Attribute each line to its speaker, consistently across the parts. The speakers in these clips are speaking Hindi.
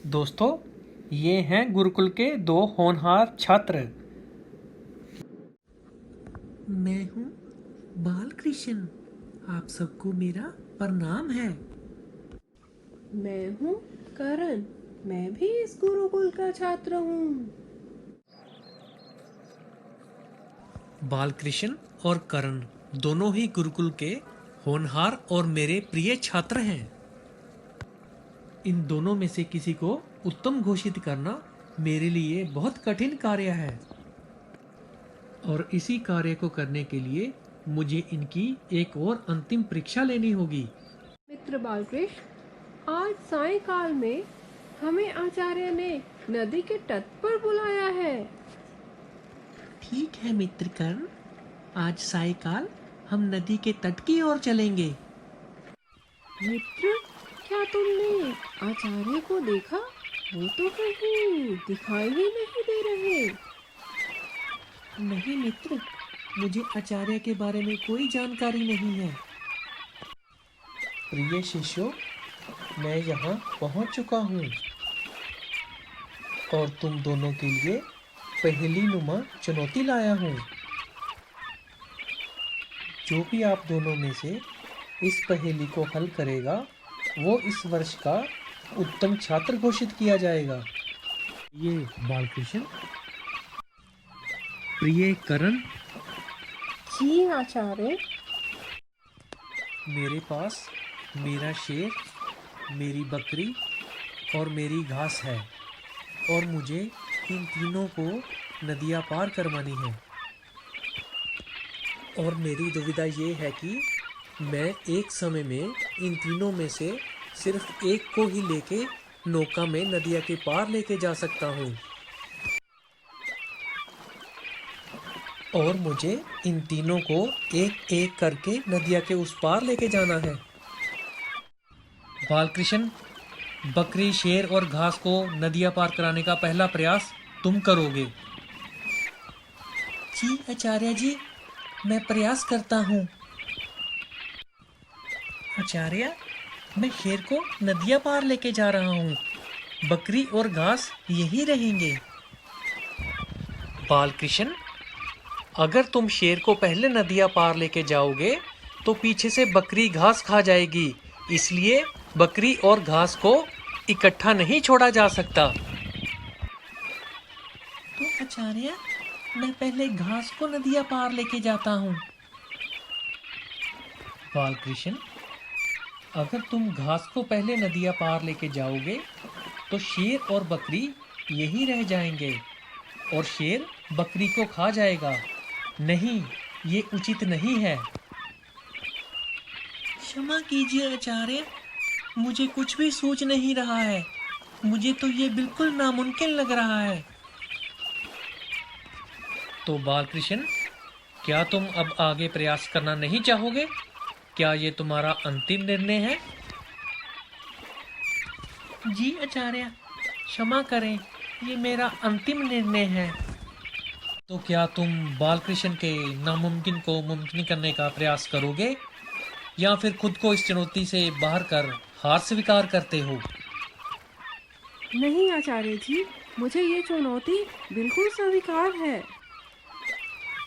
Speaker 1: दोस्तों, ये हैं गुरुकुल के 2 होनहार छात्र। मैं हूँ बालकृष्ण। आप सबको मेरा प्रणाम है।
Speaker 2: मैं हूँ करण। मैं भी इस गुरुकुल का छात्र हूँ।
Speaker 1: बालकृष्ण और करण दोनों ही गुरुकुल के होनहार और मेरे प्रिय छात्र हैं। इन दोनों में से किसी को उत्तम घोषित करना मेरे लिए बहुत कठिन कार्य है, और इसी कार्य को करने के लिए मुझे इनकी एक और अंतिम परीक्षा लेनी होगी।
Speaker 2: मित्र बालकृष्ण, आज सायंकाल में हमें आचार्य ने नदी के तट पर बुलाया है।
Speaker 1: ठीक है मित्र कर्ण, आज सायंकाल हम नदी के तट की ओर चलेंगे।
Speaker 2: मित्र, क्या तुमने आचार्य को देखा? वो तो कहीं दिखाई ही नहीं दे रहे।
Speaker 1: नहीं मित्र, मुझे आचार्य के बारे में कोई जानकारी नहीं है। प्रिय शिष्यों, मैं यहाँ पहुँच चुका हूँ और तुम दोनों के लिए पहेली नुमा चुनौती लाया हूँ। जो भी आप दोनों में से इस पहेली को हल करेगा, वो इस वर्ष का उत्तम छात्र घोषित किया जाएगा। ये बालकृष्ण, प्रिय करण,
Speaker 2: जी आचार्य।
Speaker 1: मेरे पास मेरा शेर, मेरी बकरी और मेरी घास है, और मुझे इन तीनों को नदियाँ पार करवानी है। और मेरी दुविधा ये है कि मैं एक समय में इन तीनों में से सिर्फ एक को ही लेके नौका में नदिया के पार लेके जा सकता हूँ, और मुझे इन तीनों को एक एक करके नदिया के उस पार लेके जाना है। बालकृष्ण, बकरी, शेर और घास को नदिया पार कराने का पहला प्रयास तुम करोगे। जी आचार्य जी, मैं प्रयास करता हूँ। आचार्य, मैं शेर को नदिया पार लेके जा रहा हूँ, बकरी और घास यही रहेंगे। बालकृष्ण, अगर तुम शेर को पहले नदिया पार लेके जाओगे तो पीछे से बकरी घास खा जाएगी, इसलिए बकरी और घास को इकट्ठा नहीं छोड़ा जा सकता। तो आचार्य, मैं पहले घास को नदिया पार लेके जाता हूँ। बालकृष्ण, अगर तुम घास को पहले नदिया पार लेके जाओगे तो शेर और बकरी यही रह जाएंगे, और शेर बकरी को खा जाएगा। नहीं, ये उचित नहीं है। क्षमा कीजिए आचार्य, मुझे कुछ भी सूझ नहीं रहा है। मुझे तो ये बिल्कुल नामुमकिन लग रहा है। तो बालकृष्ण, क्या तुम अब आगे प्रयास करना नहीं चाहोगे? क्या ये तुम्हारा अंतिम निर्णय है? जी आचार्य, क्षमा करें, ये मेरा अंतिम निर्णय है। तो क्या तुम बालकृष्ण के नामुमकिन को मुमकिन करने का प्रयास करोगे, या फिर खुद को इस चुनौती से बाहर कर हार स्वीकार करते हो?
Speaker 2: नहीं आचार्य जी, मुझे ये चुनौती बिल्कुल स्वीकार है।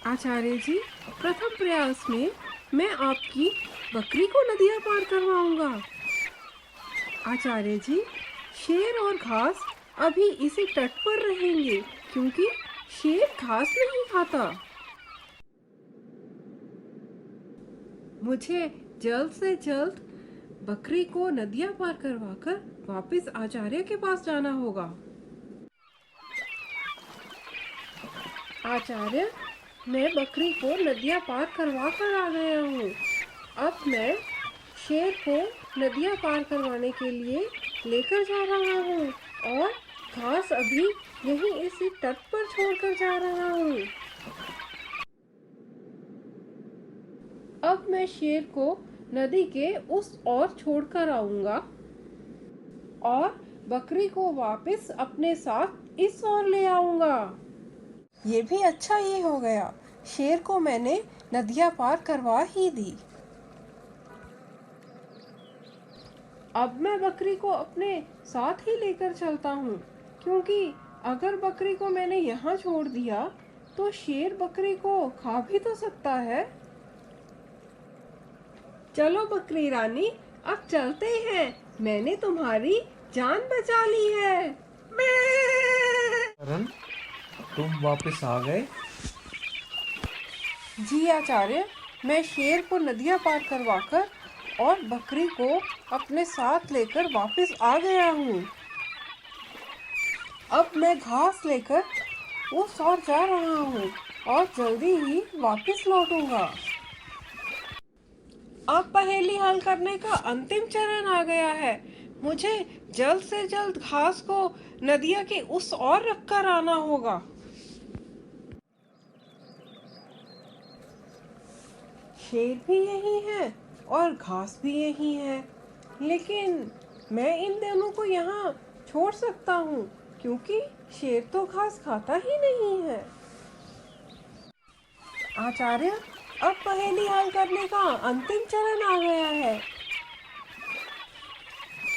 Speaker 2: आचार्य जी, प्रथम प्रयास में मैं आपकी बकरी को नदियाँ पार करवाऊंगा। आचार्य जी, शेर और घास अभी इसी तट पर रहेंगे, क्योंकि शेर घास नहीं खाता। मुझे जल्द से जल्द बकरी को नदियाँ पार करवाकर वापस आचार्य के पास जाना होगा। आचार्य, मैं बकरी को नदियाँ पार करवा कर आ गया हूँ। अब मैं शेर को नदियाँ पार करवाने के लिए लेकर जा रहा हूँ, और घास अभी यहीं इसी तट पर छोड़कर जा रहा हूँ। अब मैं शेर को नदी के उस ओर छोड़कर आऊँगा, और बकरी को वापस अपने साथ इस ओर ले आऊँगा। ये भी अच्छा ही हो गया, शेर को मैंने नदियाँ पार करवा ही दी। अब मैं बकरी को अपने साथ ही लेकर चलता हूँ, क्योंकि अगर बकरी को मैंने यहाँ छोड़ दिया तो शेर बकरी को खा भी तो सकता है। चलो बकरी रानी, अब चलते हैं, मैंने तुम्हारी जान बचा ली है।
Speaker 1: करण, तुम वापस आ गए?
Speaker 2: जी आचार्य, मैं शेर को नदियाँ पार करवाकर और बकरी को अपने साथ लेकर वापस आ गया हूँ। अब मैं घास लेकर उस ओर जा रहा हूँ और जल्दी ही वापस लौटूंगा। अब पहेली हल करने का अंतिम चरण आ गया है। मुझे जल्द से जल्द घास को नदिया के उस ओर रखकर आना होगा। शेर भी यही है और घास भी यही है, लेकिन मैं इन दोनों को यहाँ छोड़ सकता हूँ, क्योंकि शेर तो घास खाता ही नहीं है। आचार्य, अब पहेली हल करने का अंतिम चरण आ गया है।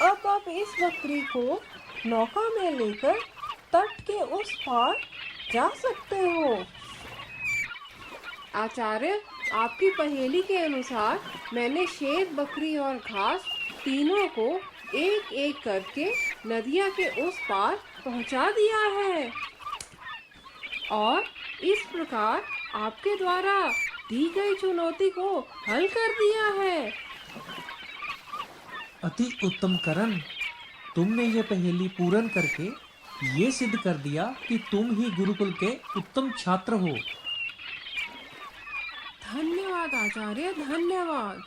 Speaker 2: अब आप इस बकरी को नौका में लेकर तट के उस पार जा सकते हो। आचार्य, आपकी पहेली के अनुसार मैंने शेर, बकरी और घास तीनों को एक एक करके नदिया के उस पार पहुंचा दिया है और इस प्रकार आपके द्वारा दी गई चुनौती को हल कर दिया है।
Speaker 1: अति उत्तम करण, तुमने ये पहेली पूर्ण करके ये सिद्ध कर दिया कि तुम ही गुरुकुल के उत्तम छात्र हो।
Speaker 2: धन्यवाद आचार्य, धन्यवाद।